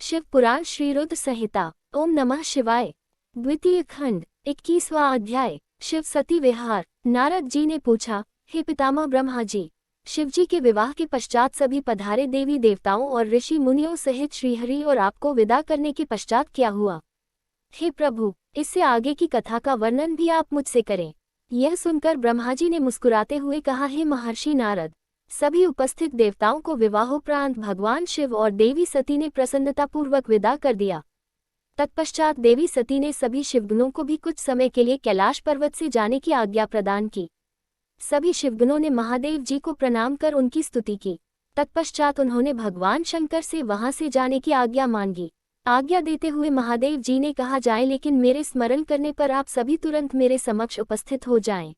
शिव पुराण श्री रुद्र संहिता। ओम नमः शिवाय। द्वितीय खंड 21वां अध्याय। शिव सती विहार। नारद जी ने पूछा, हे पितामह ब्रह्मा जी, शिवजी के विवाह के पश्चात सभी पधारे देवी देवताओं और ऋषि मुनियों सहित श्रीहरि और आपको विदा करने के पश्चात क्या हुआ? हे प्रभु, इससे आगे की कथा का वर्णन भी आप मुझसे करें। यह सुनकर ब्रह्मा जी ने मुस्कुराते हुए कहा, हे महर्षि नारद, सभी उपस्थित देवताओं को विवाहोपरांत भगवान शिव और देवी सती ने प्रसन्नतापूर्वक विदा कर दिया। तत्पश्चात देवी सती ने सभी शिवगणों को भी कुछ समय के लिए कैलाश पर्वत से जाने की आज्ञा प्रदान की। सभी शिवगणों ने महादेव जी को प्रणाम कर उनकी स्तुति की। तत्पश्चात उन्होंने भगवान शंकर से वहां से जाने की आज्ञा मांगी। आज्ञा देते हुए महादेव जी ने कहा, जाए, लेकिन मेरे स्मरण करने पर आप सभी तुरंत मेरे समक्ष उपस्थित हो जाएं।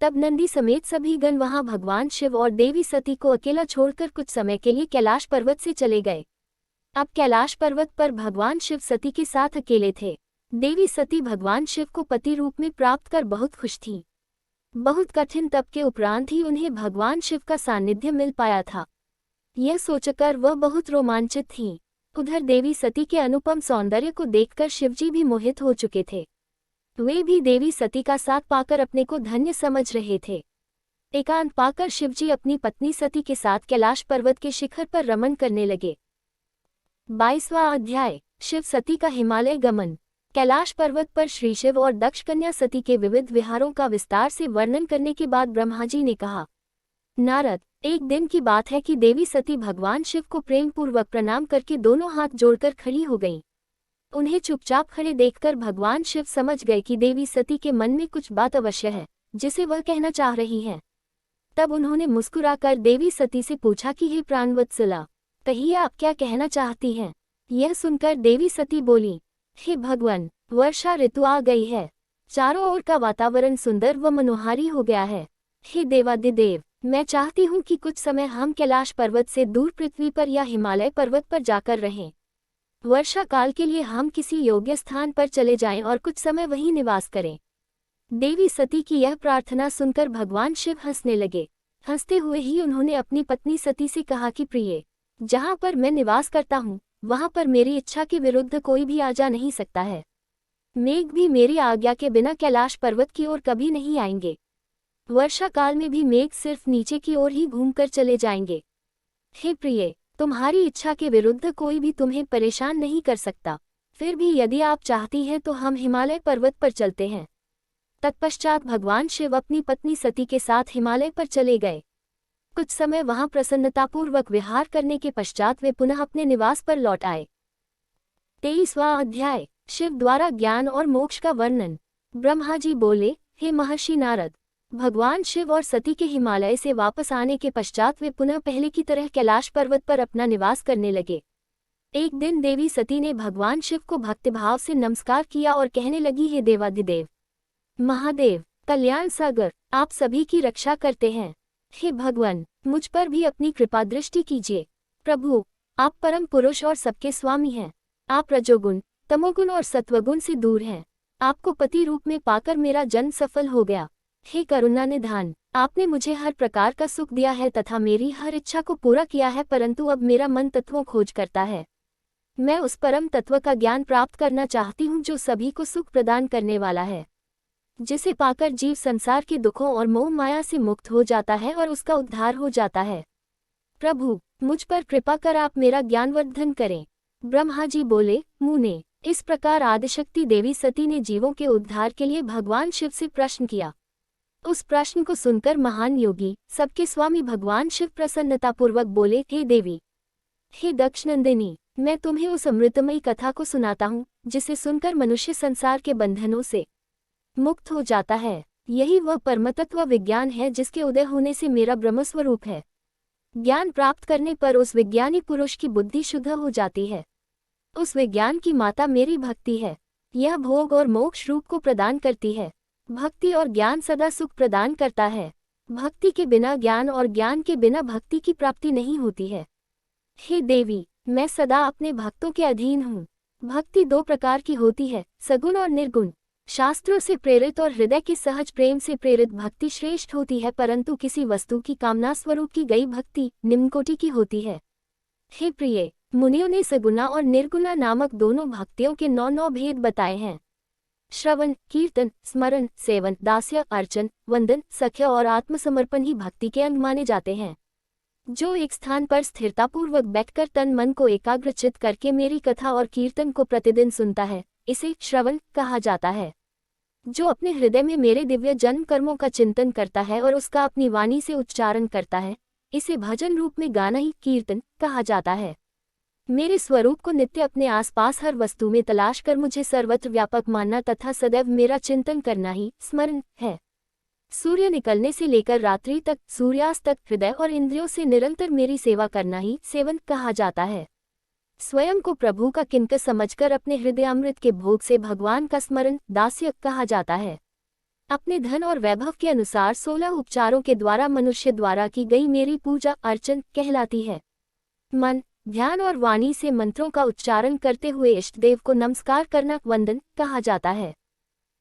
तब नंदी समेत सभी गण वहां भगवान शिव और देवी सती को अकेला छोड़कर कुछ समय के लिए कैलाश पर्वत से चले गए। अब कैलाश पर्वत पर भगवान शिव सती के साथ अकेले थे। देवी सती भगवान शिव को पति रूप में प्राप्त कर बहुत खुश थी। बहुत कठिन तप के उपरांत ही उन्हें भगवान शिव का सानिध्य मिल पाया था। यह सोचकर वह बहुत रोमांचित थीं। उधर देवी सती के अनुपम सौंदर्य को देखकर शिवजी भी मोहित हो चुके थे। वे भी देवी सती का साथ पाकर अपने को धन्य समझ रहे थे। एकांत पाकर शिवजी अपनी पत्नी सती के साथ कैलाश पर्वत के शिखर पर रमन करने लगे। 22वां अध्याय। शिव सती का हिमालय गमन। कैलाश पर्वत पर श्री शिव और दक्ष कन्या सती के विविध विहारों का विस्तार से वर्णन करने के बाद ब्रह्मा जी ने कहा, नारद, एक दिन की बात है कि देवी सती भगवान शिव को प्रेम पूर्वक प्रणाम करके दोनों हाथ जोड़कर खड़ी हो गईं। उन्हें चुपचाप खड़े देखकर भगवान शिव समझ गए कि देवी सती के मन में कुछ बात अवश्य है जिसे वह कहना चाह रही हैं। तब उन्होंने मुस्कुराकर देवी सती से पूछा कि हे प्राणवत्सला, कहिए आप क्या कहना चाहती हैं? यह सुनकर देवी सती बोली, हे भगवान, वर्षा ऋतु आ गई है। चारों ओर का वातावरण सुंदर व मनोहारी हो गया है। हे देवादिदेव, मैं चाहती हूँ कि कुछ समय हम कैलाश पर्वत से दूर पृथ्वी पर या हिमालय पर्वत पर जाकर रहें। वर्षा काल के लिए हम किसी योग्य स्थान पर चले जाएं और कुछ समय वहीं निवास करें। देवी सती की यह प्रार्थना सुनकर भगवान शिव हंसने लगे। हंसते हुए ही उन्होंने अपनी पत्नी सती से कहा कि प्रिय, जहाँ पर मैं निवास करता हूँ वहाँ पर मेरी इच्छा के विरुद्ध कोई भी आ जा नहीं सकता है। मेघ भी मेरी आज्ञा के बिना कैलाश पर्वत की ओर कभी नहीं आएंगे। वर्षा काल में भी मेघ सिर्फ नीचे की ओर ही घूमकर चले जाएंगे। हे प्रिय, तुम्हारी इच्छा के विरुद्ध कोई भी तुम्हें परेशान नहीं कर सकता। फिर भी यदि आप चाहती हैं तो हम हिमालय पर्वत पर चलते हैं। तत्पश्चात भगवान शिव अपनी पत्नी सती के साथ हिमालय पर चले गए। कुछ समय वहां प्रसन्नतापूर्वक विहार करने के पश्चात वे पुनः अपने निवास पर लौट आए। 23वां अध्याय। शिव द्वारा ज्ञान और मोक्ष का वर्णन। ब्रह्मा जी बोले, हे महर्षि नारद, भगवान शिव और सती के हिमालय से वापस आने के पश्चात वे पुनः पहले की तरह कैलाश पर्वत पर अपना निवास करने लगे। एक दिन देवी सती ने भगवान शिव को भक्तिभाव से नमस्कार किया और कहने लगी, हे देवाधिदेव महादेव, कल्याण सागर, आप सभी की रक्षा करते हैं। हे भगवान, मुझ पर भी अपनी कृपा दृष्टि कीजिए। प्रभु, आप परम पुरुष और सबके स्वामी हैं। आप रजोगुण, तमोगुण और सत्वगुण से दूर हैं। आपको पति रूप में पाकर मेरा जन्म सफल हो गया। हे करुणा निधान, आपने मुझे हर प्रकार का सुख दिया है तथा मेरी हर इच्छा को पूरा किया है, परंतु अब मेरा मन तत्वों खोज करता है। मैं उस परम तत्व का ज्ञान प्राप्त करना चाहती हूँ जो सभी को सुख प्रदान करने वाला है, जिसे पाकर जीव संसार के दुखों और मोह माया से मुक्त हो जाता है और उसका उद्धार हो जाता है। प्रभु, मुझ पर कृपा कर आप मेरा ज्ञानवर्धन करें। ब्रह्मा जी बोले, मुने। इस प्रकार आदिशक्ति देवी सती ने जीवों के उद्धार के लिए भगवान शिव से प्रश्न किया। उस प्रश्न को सुनकर महान योगी, सबके स्वामी भगवान शिव प्रसन्नतापूर्वक बोले, हे देवी, हे दक्षनंदिनी, मैं तुम्हें उस अमृतमयी कथा को सुनाता हूँ जिसे सुनकर मनुष्य संसार के बंधनों से मुक्त हो जाता है। यही वह परमतत्व विज्ञान है जिसके उदय होने से मेरा ब्रह्मस्वरूप है। ज्ञान प्राप्त करने पर उस विज्ञानी पुरुष की बुद्धि शुद्ध हो जाती है। उस विज्ञान की माता मेरी भक्ति है। यह भोग और मोक्ष रूप को प्रदान करती है। भक्ति और ज्ञान सदा सुख प्रदान करता है। भक्ति के बिना ज्ञान और ज्ञान के बिना भक्ति की प्राप्ति नहीं होती है। हे देवी, मैं सदा अपने भक्तों के अधीन हूँ। भक्ति दो प्रकार की होती है, सगुण और निर्गुण। शास्त्रों से प्रेरित और हृदय के सहज प्रेम से प्रेरित भक्ति श्रेष्ठ होती है, परंतु किसी वस्तु की कामना स्वरूप की गई भक्ति निम्न कोटि की होती है। हे प्रिय, मुनियों ने सगुना और निर्गुणा नामक दोनों भक्तियों के 9 भेद बताए हैं। श्रवण, कीर्तन, स्मरण, सेवन, दास्य, अर्चन, वंदन, सख्य और आत्मसमर्पण ही भक्ति के अंग माने जाते हैं। जो एक स्थान पर स्थिरतापूर्वक बैठकर तन मन को एकाग्रचित करके मेरी कथा और कीर्तन को प्रतिदिन सुनता है, इसे श्रवण कहा जाता है। जो अपने हृदय में मेरे दिव्य जन्म कर्मों का चिंतन करता है और उसका अपनी वाणी से उच्चारण करता है, इसे भजन रूप में गाना ही कीर्तन कहा जाता है। मेरे स्वरूप को नित्य अपने आसपास हर वस्तु में तलाश कर मुझे सर्वत्र व्यापक मानना तथा सदैव मेरा चिंतन करना ही स्मरण है। सूर्य निकलने से लेकर रात्रि तक, सूर्यास्त तक हृदय और इंद्रियों से निरंतर मेरी सेवा करना ही सेवन कहा जाता है। स्वयं को प्रभु का किंकर समझकर अपने हृदयामृत के भोग से भगवान का स्मरण दास्य कहा जाता है। अपने धन और वैभव के अनुसार 16 उपचारों के द्वारा मनुष्य द्वारा की गई मेरी पूजा अर्चन कहलाती है। मन, ध्यान और वाणी से मंत्रों का उच्चारण करते हुए इष्ट देव को नमस्कार करना वंदन कहा जाता है।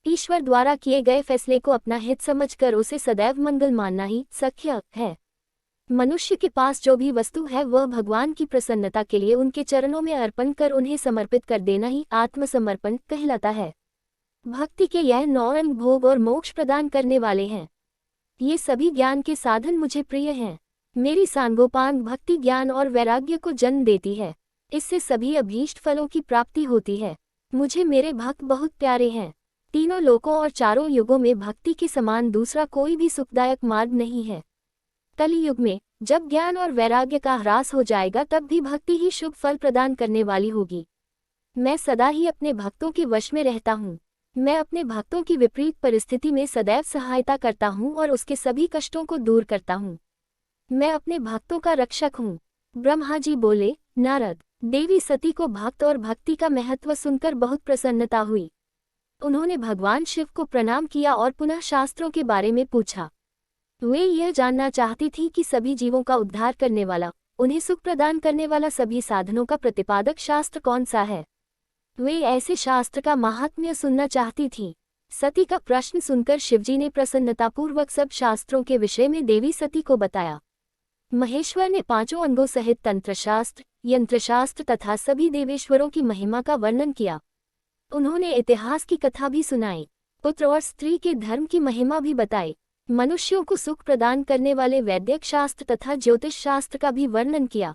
ईश्वर द्वारा किए गए फैसले को अपना हित समझकर उसे सदैव मंगल मानना ही सख्य है। मनुष्य के पास जो भी वस्तु है वह भगवान की प्रसन्नता के लिए उनके चरणों में अर्पण कर उन्हें समर्पित कर देना ही आत्मसमर्पण कहलाता है। भक्ति के यह 9 अंग भोग और मोक्ष प्रदान करने वाले हैं। ये सभी ज्ञान के साधन मुझे प्रिय हैं। मेरी सांगोपांग भक्ति ज्ञान और वैराग्य को जन्म देती है। इससे सभी अभीष्ट फलों की प्राप्ति होती है। मुझे मेरे भक्त बहुत प्यारे हैं। तीनों लोकों और चारों युगों में भक्ति के समान दूसरा कोई भी सुखदायक मार्ग नहीं है। कलियुग में जब ज्ञान और वैराग्य का ह्रास हो जाएगा तब भी भक्ति ही शुभ फल प्रदान करने वाली होगी। मैं सदा ही अपने भक्तों के वश में रहता हूँ। मैं अपने भक्तों की विपरीत परिस्थिति में सदैव सहायता करता हूँ और उसके सभी कष्टों को दूर करता हूँ। मैं अपने भक्तों का रक्षक हूँ। ब्रह्मा जी बोले, नारद, देवी सती को भक्त और भक्ति का महत्व सुनकर बहुत प्रसन्नता हुई। उन्होंने भगवान शिव को प्रणाम किया और पुनः शास्त्रों के बारे में पूछा। वे यह जानना चाहती थी कि सभी जीवों का उद्धार करने वाला, उन्हें सुख प्रदान करने वाला सभी साधनों का प्रतिपादक शास्त्र कौन सा है। वे ऐसे शास्त्र का महात्म्य सुनना चाहती थीं। सती का प्रश्न सुनकर शिवजी ने प्रसन्नतापूर्वक सब शास्त्रों के विषय में देवी सती को बताया। महेश्वर ने 5 अंगों सहित तंत्रशास्त्र, यंत्रशास्त्र तथा सभी देवेश्वरों की महिमा का वर्णन किया। उन्होंने इतिहास की कथा भी सुनाई, पुत्र और स्त्री के धर्म की महिमा भी बताई। मनुष्यों को सुख प्रदान करने वाले वैदिक शास्त्र तथा ज्योतिष शास्त्र का भी वर्णन किया।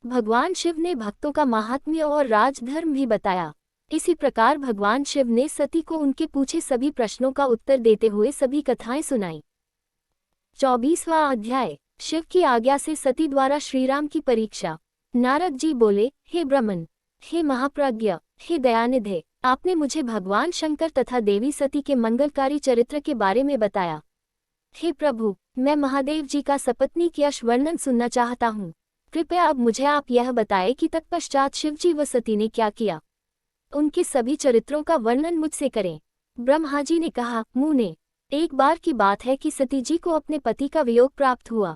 भगवान शिव ने भक्तों का महात्म्य और राजधर्म भी बताया। इसी प्रकार भगवान शिव ने सती को उनके पूछे सभी प्रश्नों का उत्तर देते हुए सभी कथाएं सुनाई। 24वां अध्याय। शिव की आज्ञा से सती द्वारा श्रीराम की परीक्षा। नारद जी बोले, हे ब्रह्मन, हे महाप्रज्ञ, हे दयानिधे, आपने मुझे भगवान शंकर तथा देवी सती के मंगलकारी चरित्र के बारे में बताया। हे प्रभु, मैं महादेव जी का सपत्नीक यश वर्णन सुनना चाहता हूँ। कृपया अब मुझे आप यह बताएं कि तत्पश्चात शिवजी व सती ने क्या किया। उनके सभी चरित्रों का वर्णन मुझसे करें। ब्रह्मा जी ने कहा, मुने, एक बार की बात है कि सती जी को अपने पति का वियोग प्राप्त हुआ।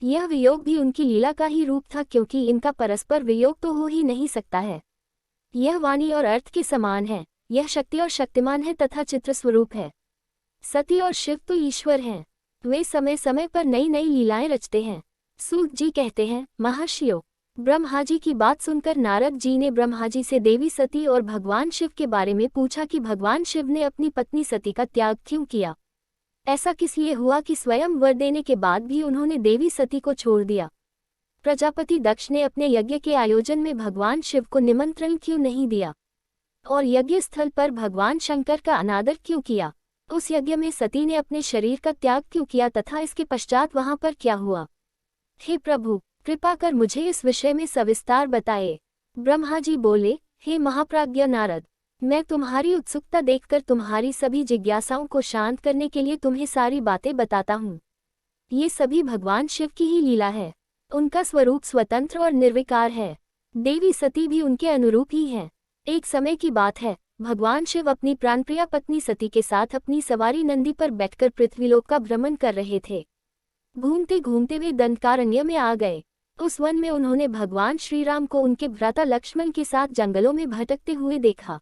यह वियोग भी उनकी लीला का ही रूप था, क्योंकि इनका परस्पर वियोग तो हो ही नहीं सकता है। यह वाणी और अर्थ के समान है। यह शक्ति और शक्तिमान है तथा चित्र स्वरूप है। सती और शिव तो ईश्वर हैं। वे समय समय पर नई नई लीलाएं रचते हैं। सूत जी कहते हैं, महर्षियों, ब्रह्मा जी की बात सुनकर नारद जी ने ब्रह्मा जी से देवी सती और भगवान शिव के बारे में पूछा कि भगवान शिव ने अपनी पत्नी सती का त्याग क्यों किया। ऐसा किस लिए हुआ कि स्वयं वर देने के बाद भी उन्होंने देवी सती को छोड़ दिया। प्रजापति दक्ष ने अपने यज्ञ के आयोजन में भगवान शिव को निमंत्रण क्यों नहीं दिया और यज्ञ स्थल पर भगवान शंकर का अनादर क्यों किया। उस यज्ञ में सती ने अपने शरीर का त्याग क्यों किया तथा इसके पश्चात वहां पर क्या हुआ। हे प्रभु, कृपा कर मुझे इस विषय में सविस्तार बताए। ब्रह्मा जी बोले, हे महाप्राज्ञ नारद, मैं तुम्हारी उत्सुकता देखकर तुम्हारी सभी जिज्ञासाओं को शांत करने के लिए तुम्हें सारी बातें बताता हूँ। ये सभी भगवान शिव की ही लीला है। उनका स्वरूप स्वतंत्र और निर्विकार है। देवी सती भी उनके अनुरूप ही हैं। एक समय की बात है, भगवान शिव अपनी प्राणप्रिया पत्नी सती के साथ अपनी सवारी नंदी पर बैठकर पृथ्वीलोक का भ्रमण कर रहे थे। घूमते घूमते वे दंडकारण्य में आ गए। उस वन में उन्होंने भगवान श्रीराम को उनके भ्राता लक्ष्मण के साथ जंगलों में भटकते हुए देखा।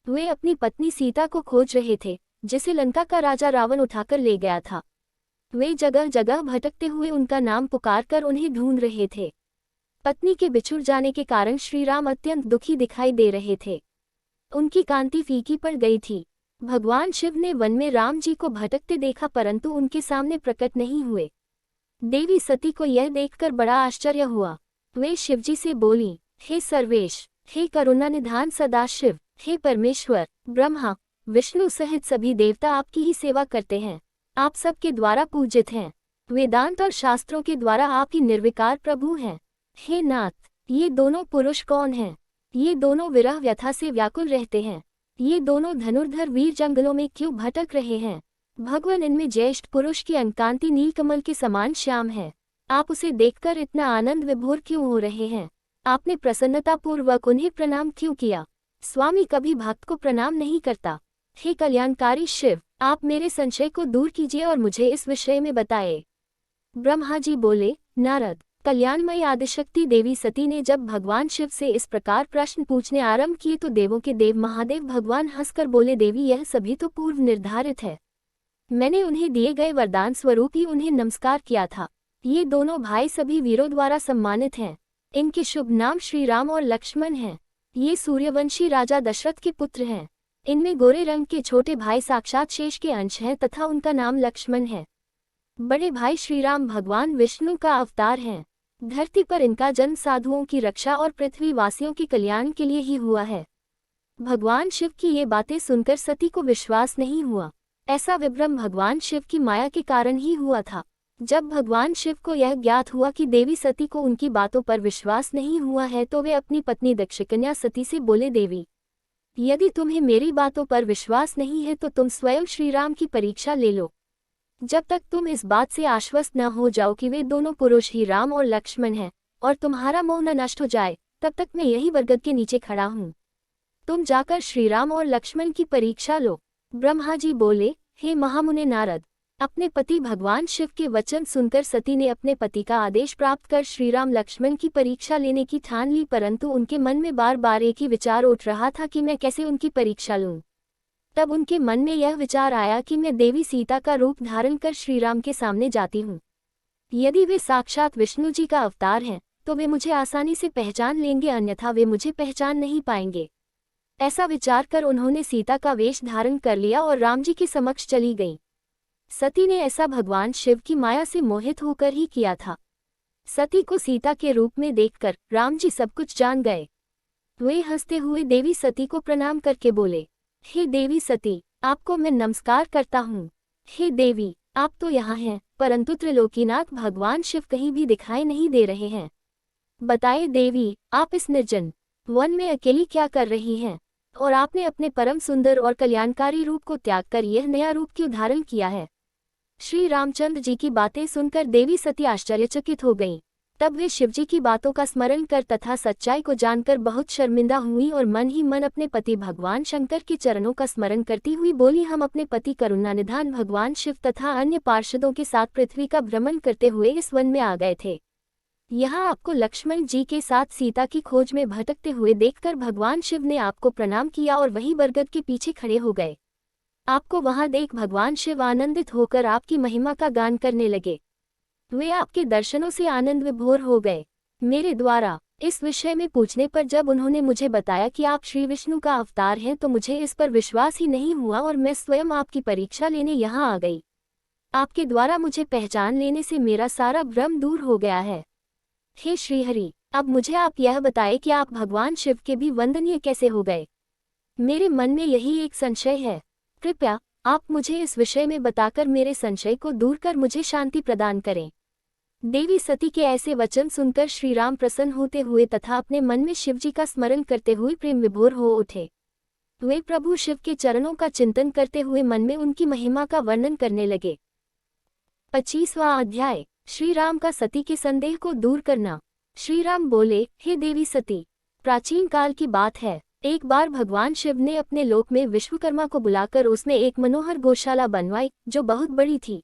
वे अपनी पत्नी सीता को खोज रहे थे, जिसे लंका का राजा रावण उठाकर ले गया था। वे जगह जगह भटकते हुए उनका नाम पुकारकर उन्हें ढूंढ रहे थे। पत्नी के बिछुड़ जाने के कारण श्री राम अत्यंत दुखी दिखाई दे रहे थे। उनकी कांति फीकी पड़ गई थी। भगवान शिव ने वन में राम जी को भटकते देखा परंतु उनके सामने प्रकट नहीं हुए। देवी सती को यह देखकर बड़ा आश्चर्य हुआ। वे शिवजी से बोली, हे सर्वेश, हे करुणा निधान सदाशिव, हे परमेश्वर, ब्रह्मा विष्णु सहित सभी देवता आपकी ही सेवा करते हैं। आप सबके द्वारा पूजित हैं। वेदांत और शास्त्रों के द्वारा आप ही निर्विकार प्रभु हैं। हे नाथ, ये दोनों पुरुष कौन हैं? ये दोनों विरह व्यथा से व्याकुल रहते हैं। ये दोनों धनुर्धर वीर जंगलों में क्यों भटक रहे हैं? भगवान, इनमें ज्येष्ठ पुरुष की अंकांति नीलकमल के समान श्याम है। आप उसे देखकर इतना आनंद विभोर क्यों हो रहे हैं? आपने प्रसन्नतापूर्वक उन्हें प्रणाम क्यों किया? स्वामी कभी भक्त को प्रणाम नहीं करता। हे कल्याणकारी शिव, आप मेरे संशय को दूर कीजिए और मुझे इस विषय में बताएं। ब्रह्मा जी बोले, नारद, कल्याणमयी आदिशक्ति देवी सती ने जब भगवान शिव से इस प्रकार प्रश्न पूछने आरंभ किए तो देवों के देव महादेव भगवान हंसकर बोले, देवी यह सभी तो पूर्व निर्धारित है। मैंने उन्हें दिए गए वरदान स्वरूप ही उन्हें नमस्कार किया था। ये दोनों भाई सभी वीरों द्वारा सम्मानित हैं। इनके शुभ नाम श्री राम और लक्ष्मण हैं। ये सूर्यवंशी राजा दशरथ के पुत्र हैं। इनमें गोरे रंग के छोटे भाई साक्षात शेष के अंश हैं तथा उनका नाम लक्ष्मण है। बड़े भाई श्री राम भगवान विष्णु का अवतार हैं। धरती पर इनका जन्म साधुओं की रक्षा और पृथ्वी वासियों के कल्याण के लिए ही हुआ है। भगवान शिव की ये बातें सुनकर सती को विश्वास नहीं हुआ। ऐसा विभ्रम भगवान शिव की माया के कारण ही हुआ था। जब भगवान शिव को यह ज्ञात हुआ कि देवी सती को उनकी बातों पर विश्वास नहीं हुआ है तो वे अपनी पत्नी दक्षकन्या सती से बोले, देवी, यदि तुम्हें मेरी बातों पर विश्वास नहीं है तो तुम स्वयं श्री राम की परीक्षा ले लो। जब तक तुम इस बात से आश्वस्त न हो जाओ कि वे दोनों पुरुष ही राम और लक्ष्मण हैं और तुम्हारा मोह न नष्ट हो जाए, तब तक मैं यही बरगद के नीचे खड़ा हूँ। तुम जाकर श्री राम और लक्ष्मण की परीक्षा लो। ब्रह्मा जी बोले, हे महामुने नारद, अपने पति भगवान शिव के वचन सुनकर सती ने अपने पति का आदेश प्राप्त कर श्री राम लक्ष्मण की परीक्षा लेने की ठान ली, परंतु उनके मन में बार बार एक ही विचार उठ रहा था कि मैं कैसे उनकी परीक्षा लूं। तब उनके मन में यह विचार आया कि मैं देवी सीता का रूप धारण कर श्री राम के सामने जाती हूँ। यदि वे साक्षात विष्णु जी का अवतार हैं तो वे मुझे आसानी से पहचान लेंगे, अन्यथा वे मुझे पहचान नहीं पाएंगे। ऐसा विचार कर उन्होंने सीता का वेश धारण कर लिया और राम जी के समक्ष चली गईं। सती ने ऐसा भगवान शिव की माया से मोहित होकर ही किया था। सती को सीता के रूप में देखकर राम जी सब कुछ जान गए। वे हंसते हुए देवी सती को प्रणाम करके बोले, हे देवी सती, आपको मैं नमस्कार करता हूँ। हे देवी, आप तो यहाँ हैं, परंतु त्रिलोकीनाथ भगवान शिव कहीं भी दिखाई नहीं दे रहे हैं। बताए देवी, आप इस निर्जन वन में अकेली क्या कर रही हैं? और आपने अपने परम सुंदर और कल्याणकारी रूप को त्याग कर यह नया रूप क्यों धारण किया है? श्री रामचंद्र जी की बातें सुनकर देवी सती आश्चर्यचकित हो गईं। तब वे शिवजी की बातों का स्मरण कर तथा सच्चाई को जानकर बहुत शर्मिंदा हुई और मन ही मन अपने पति भगवान शंकर के चरणों का स्मरण करती हुई बोली, हम अपने पति करुणानिधान भगवान शिव तथा अन्य पार्षदों के साथ पृथ्वी का भ्रमण करते हुए इस वन में आ गए थे। यहाँ आपको लक्ष्मण जी के साथ सीता की खोज में भटकते हुए देखकर भगवान शिव ने आपको प्रणाम किया और वहीं बरगद के पीछे खड़े हो गए। आपको वहां देख भगवान शिव आनंदित होकर आपकी महिमा का गान करने लगे। वे आपके दर्शनों से आनंद विभोर हो गए। मेरे द्वारा इस विषय में पूछने पर जब उन्होंने मुझे बताया कि आप श्री विष्णु का अवतार हैं तो मुझे इस पर विश्वास ही नहीं हुआ और मैं स्वयं आपकी परीक्षा लेने यहाँ आ गई। आपके द्वारा मुझे पहचान लेने से मेरा सारा भ्रम दूर हो गया है। हे श्रीहरि, अब मुझे आप यह बताएं कि आप भगवान शिव के भी वंदनीय कैसे हो गए? मेरे मन में यही एक संशय है। कृपया आप मुझे इस विषय में बताकर मेरे संशय को दूर कर मुझे शांति प्रदान करें। देवी सती के ऐसे वचन सुनकर श्री राम प्रसन्न होते हुए तथा अपने मन में शिवजी का स्मरण करते हुए प्रेम विभोर हो उठे। वे प्रभु शिव के चरणों का चिंतन करते हुए मन में उनकी महिमा का वर्णन करने लगे। 25वां अध्याय, श्री राम का सती के संदेह को दूर करना। श्री राम बोले, हे देवी सती, प्राचीन काल की बात है, एक बार भगवान शिव ने अपने लोक में विश्वकर्मा को बुलाकर उसमें एक मनोहर गौशाला बनवाई जो बहुत बड़ी थी।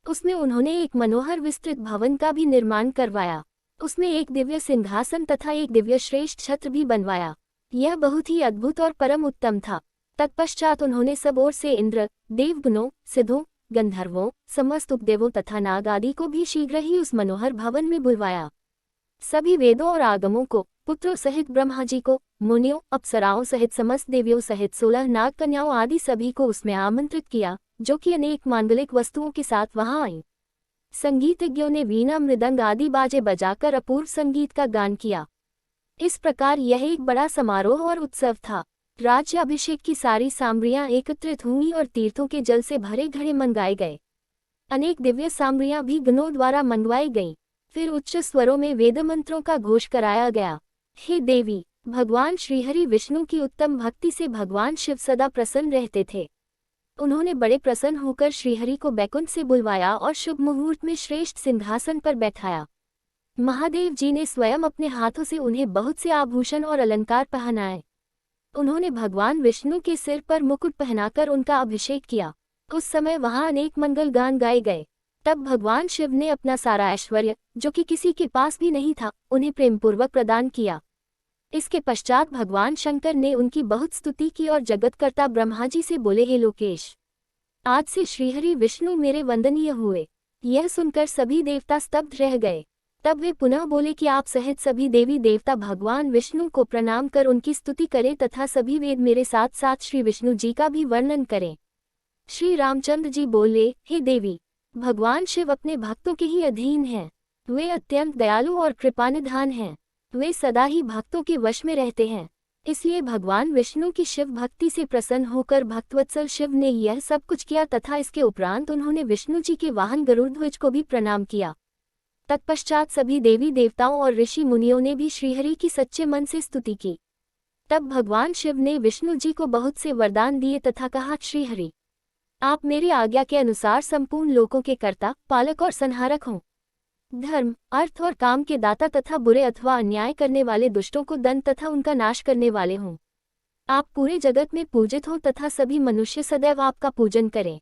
उसमें उन्होंने एक मनोहर विस्तृत भवन का भी निर्माण करवाया। उसमें एक दिव्य सिंहासन तथा एक दिव्य श्रेष्ठ छत्र भी बनवाया। यह बहुत ही अद्भुत और परम उत्तम था। तत्पश्चात उन्होंने सब ओर से इंद्र, देवगणों, सिद्धों, गंधर्वों, समस्त उपदेवों तथा नाग आदि को भी शीघ्र ही उस मनोहर भवन में बुलवाया। सभी वेदों और आगमों को, पुत्रों सहित ब्रह्मा जी को, मुनियों, अप्सराओं सहित समस्त देवियों सहित 16 नाग कन्याओं आदि सभी को उसमें आमंत्रित किया, जो कि अनेक मांगलिक वस्तुओं के साथ वहां आईं। संगीतज्ञों ने वीणा मृदंग आदि बाजे बजाकर अपूर्व संगीत का गान किया। इस प्रकार यह एक बड़ा समारोह और उत्सव था। राज्याभिषेक की सारी सामग्रियां एकत्रित हुईं और तीर्थों के जल से भरे घड़े मंगाए गए। अनेक दिव्य सामग्रियां भी गणों द्वारा मंगवाई गईं। फिर उच्च स्वरों में वेद मंत्रों का घोष कराया गया। हे देवी, भगवान श्रीहरि विष्णु की उत्तम भक्ति से भगवान शिव सदा प्रसन्न रहते थे। उन्होंने बड़े प्रसन्न होकर श्रीहरि को बैकुंठ से बुलवाया और शुभ मुहूर्त में श्रेष्ठ सिंहासन पर बैठाया। महादेव जी ने स्वयं अपने हाथों से उन्हें बहुत से आभूषण और अलंकार पहनाए। उन्होंने भगवान विष्णु के सिर पर मुकुट पहनाकर उनका अभिषेक किया। उस समय वहां अनेक मंगल गान गाए गए। तब भगवान शिव ने अपना सारा ऐश्वर्य, जो कि किसी के पास भी नहीं था, उन्हें प्रेमपूर्वक प्रदान किया। इसके पश्चात भगवान शंकर ने उनकी बहुत स्तुति की और जगतकर्ता ब्रह्मा जी से बोले, हे लोकेश, आज से श्रीहरि विष्णु मेरे वंदनीय हुए। यह सुनकर सभी देवता स्तब्ध रह गए। तब वे पुनः बोले कि आप सहित सभी देवी देवता भगवान विष्णु को प्रणाम कर उनकी स्तुति करें तथा सभी वेद मेरे साथ साथ श्री विष्णु जी का भी वर्णन करें। श्री रामचंद्र जी बोले, हे देवी, भगवान शिव अपने भक्तों के ही अधीन हैं। वे अत्यंत दयालु और कृपानिधान हैं। वे सदा ही भक्तों के वश में रहते हैं। इसलिए भगवान विष्णु की शिव भक्ति से प्रसन्न होकर भक्तवत्सल शिव ने यह सब कुछ किया तथा इसके उपरांत उन्होंने विष्णु जी के वाहन गरुड़ध्वज को भी प्रणाम किया। तत्पश्चात सभी देवी देवताओं और ऋषि मुनियों ने भी श्रीहरि की सच्चे मन से स्तुति की। तब भगवान शिव ने विष्णु जी को बहुत से वरदान दिए तथा कहा, श्रीहरि, आप मेरी आज्ञा के अनुसार संपूर्ण लोकों के कर्ता, पालक और संहारक हों। धर्म, अर्थ और काम के दाता तथा बुरे अथवा अन्याय करने वाले दुष्टों को दंड तथा उनका नाश करने वाले हों। आप पूरे जगत में पूजित हो तथा सभी मनुष्य सदैव आपका पूजन करें।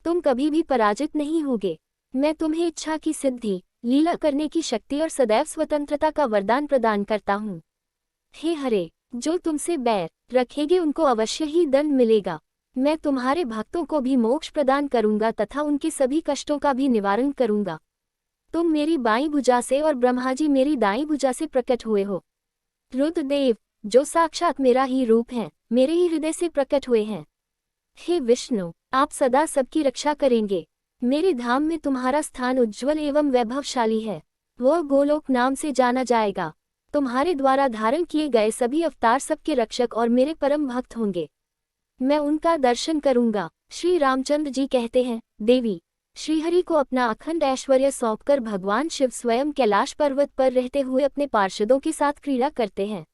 तुम कभी भी पराजित नहीं होगे। मैं तुम्हें इच्छा की सिद्धि, लीला करने की शक्ति और सदैव स्वतंत्रता का वरदान प्रदान करता हूँ। हे हरे, जो तुमसे बैर रखेंगे उनको अवश्य ही दंड मिलेगा। मैं तुम्हारे भक्तों को भी मोक्ष प्रदान करूंगा तथा उनके सभी कष्टों का भी निवारण करूंगा। तुम मेरी बाईं भुजा से और ब्रह्मा जी मेरी दाईं भुजा से प्रकट हुए हो। रुद्रदेव, जो साक्षात मेरा ही रूप हैं, मेरे ही हृदय से प्रकट हुए हैं। हे विष्णु, आप सदा सबकी रक्षा करेंगे। मेरे धाम में तुम्हारा स्थान उज्ज्वल एवं वैभवशाली है। वह गोलोक नाम से जाना जाएगा। तुम्हारे द्वारा धारण किए गए सभी अवतार सबके रक्षक और मेरे परम भक्त होंगे। मैं उनका दर्शन करूंगा। श्री रामचंद्र जी कहते हैं, देवी, श्रीहरि को अपना अखंड ऐश्वर्य सौंपकर भगवान शिव स्वयं कैलाश पर्वत पर रहते हुए अपने पार्षदों के साथ क्रीड़ा करते हैं।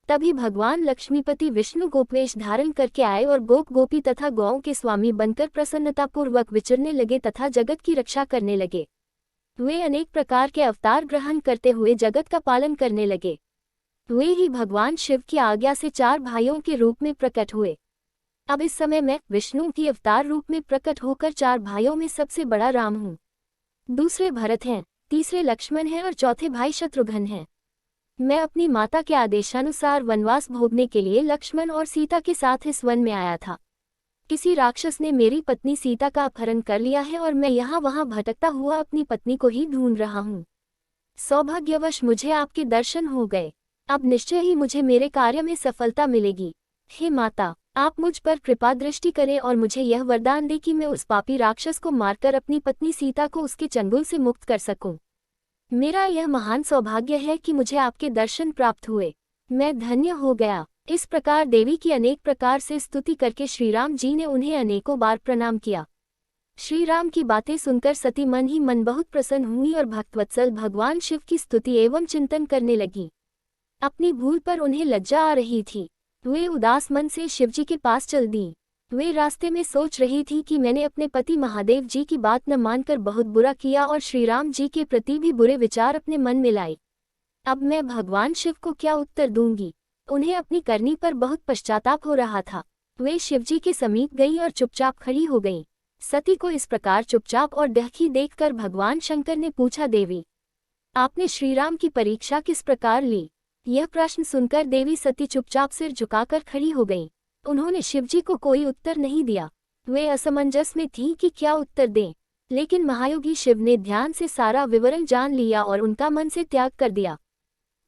तभी भगवान लक्ष्मीपति विष्णु गोपवेश धारण करके आए और गोप गोपी तथा गौओं के स्वामी बनकर प्रसन्नतापूर्वक विचरने लगे तथा जगत की रक्षा करने लगे। वे अनेक प्रकार के अवतार ग्रहण करते हुए जगत का पालन करने लगे। वे ही भगवान शिव की आज्ञा से 4 भाइयों के रूप में प्रकट हुए। अब इस समय मैं विष्णु की अवतार रूप में प्रकट होकर 4 भाइयों में सबसे बड़ा राम हूँ। दूसरे भरत हैं, तीसरे लक्ष्मण हैं और चौथे भाई शत्रुघ्न हैं। मैं अपनी माता के आदेशानुसार वनवास भोगने के लिए लक्ष्मण और सीता के साथ इस वन में आया था। किसी राक्षस ने मेरी पत्नी सीता का अपहरण कर लिया है और मैं यहाँ वहाँ भटकता हुआ अपनी पत्नी को ही ढूंढ रहा हूँ। सौभाग्यवश मुझे आपके दर्शन हो गए। अब निश्चय ही मुझे मेरे कार्य में सफलता मिलेगी। हे माता, आप मुझ पर कृपा दृष्टि करें और मुझे यह वरदान दे कि मैं उस पापी राक्षस को मारकर अपनी पत्नी सीता को उसके चंगुल से मुक्त कर सकूं। मेरा यह महान सौभाग्य है कि मुझे आपके दर्शन प्राप्त हुए। मैं धन्य हो गया। इस प्रकार देवी की अनेक प्रकार से स्तुति करके श्रीराम जी ने उन्हें अनेकों बार प्रणाम किया। श्रीराम की बातें सुनकर सती मन ही मन बहुत प्रसन्न हुई और भक्तवत्सल भगवान शिव की स्तुति एवं चिंतन करने लगी। अपनी भूल पर उन्हें लज्जा आ रही थी। वे उदास मन से शिवजी के पास चल दी। वे रास्ते में सोच रही थी कि मैंने अपने पति महादेव जी की बात न मानकर बहुत बुरा किया और श्रीराम जी के प्रति भी बुरे विचार अपने मन में लाई। अब मैं भगवान शिव को क्या उत्तर दूंगी। उन्हें अपनी करनी पर बहुत पश्चाताप हो रहा था। वे शिवजी के समीप गई और चुपचाप खड़ी हो गईं। सती को इस प्रकार चुपचाप और डहकी देखकर भगवान शंकर ने पूछा, देवी, आपने श्रीराम की परीक्षा किस प्रकार ली? यह प्रश्न सुनकर देवी सती चुपचाप सिर झुकाकर खड़ी हो गईं। उन्होंने शिवजी को कोई उत्तर नहीं दिया। वे असमंजस में थीं कि क्या उत्तर दें। लेकिन महायोगी शिव ने ध्यान से सारा विवरण जान लिया और उनका मन से त्याग कर दिया।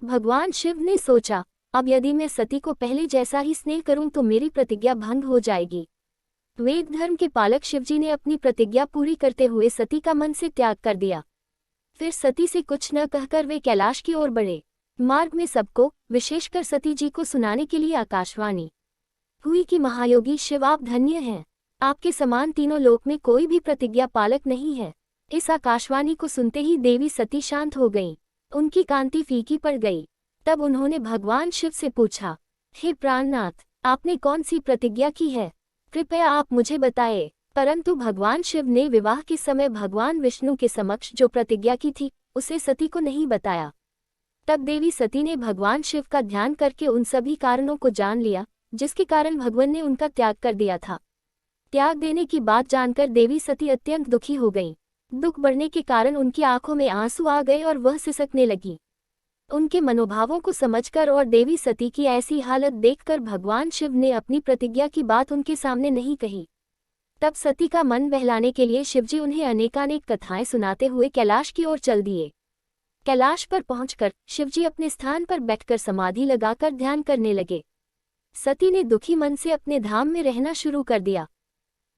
भगवान शिव ने सोचा, अब यदि मैं सती को पहले जैसा ही स्नेह करूं तो मेरी प्रतिज्ञा भंग हो जाएगी। वेद धर्म के पालक शिवजी ने अपनी प्रतिज्ञा पूरी करते हुए सती का मन से त्याग कर दिया। फिर सती से कुछ न कहकर वे कैलाश की ओर बढ़े। मार्ग में सबको, विशेषकर सती जी को सुनाने के लिए आकाशवाणी हुई कि महायोगी शिव आप धन्य हैं, आपके समान तीनों लोक में कोई भी प्रतिज्ञा पालक नहीं है। इस आकाशवाणी को सुनते ही देवी सती शांत हो गईं, उनकी कांति फीकी पड़ गई। तब उन्होंने भगवान शिव से पूछा, हे प्राणनाथ, आपने कौन सी प्रतिज्ञा की है, कृपया आप मुझे बताएं। परंतु भगवान शिव ने विवाह के समय भगवान विष्णु के समक्ष जो प्रतिज्ञा की थी उसे सती को नहीं बताया। तब देवी सती ने भगवान शिव का ध्यान करके उन सभी कारणों को जान लिया जिसके कारण भगवान ने उनका त्याग कर दिया था। त्याग देने की बात जानकर देवी सती अत्यंत दुखी हो गईं। दुख बढ़ने के कारण उनकी आंखों में आंसू आ गए और वह सिसकने लगी। उनके मनोभावों को समझकर और देवी सती की ऐसी हालत देखकर भगवान शिव ने अपनी प्रतिज्ञा की बात उनके सामने नहीं कही। तब सती का मन बहलाने के लिए शिवजी उन्हें अनेकानेक कथाएं सुनाते हुए कैलाश की ओर चल दिए। कैलाश पर पहुंचकर शिवजी अपने स्थान पर बैठकर समाधि लगाकर ध्यान करने लगे। सती ने दुखी मन से अपने धाम में रहना शुरू कर दिया।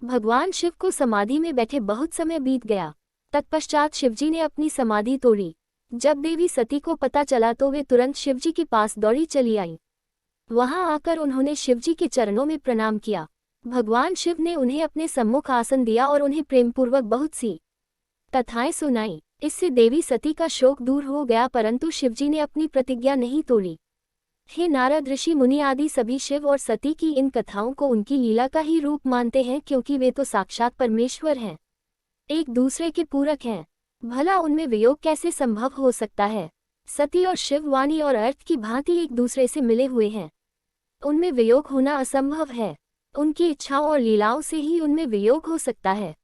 भगवान शिव को समाधि में बैठे बहुत समय बीत गया। तत्पश्चात शिवजी ने अपनी समाधि तोड़ी। जब देवी सती को पता चला तो वे तुरंत शिवजी के पास दौड़ी चली आईं। वहां आकर उन्होंने शिवजी के चरणों में प्रणाम किया। भगवान शिव ने उन्हें अपने सम्मुख आसन दिया और उन्हें प्रेमपूर्वक बहुत सी कथाएं सुनाई। इससे देवी सती का शोक दूर हो गया, परंतु शिवजी ने अपनी प्रतिज्ञा नहीं तोड़ी। हे नारद, ऋषि मुनि आदि सभी शिव और सती की इन कथाओं को उनकी लीला का ही रूप मानते हैं, क्योंकि वे तो साक्षात परमेश्वर हैं, एक दूसरे के पूरक हैं। भला उनमें वियोग कैसे संभव हो सकता है। सती और शिव वाणी और अर्थ की भांति एक दूसरे से मिले हुए हैं, उनमें वियोग होना असंभव है। उनकी इच्छाओं और लीलाओं से ही उनमें वियोग हो सकता है।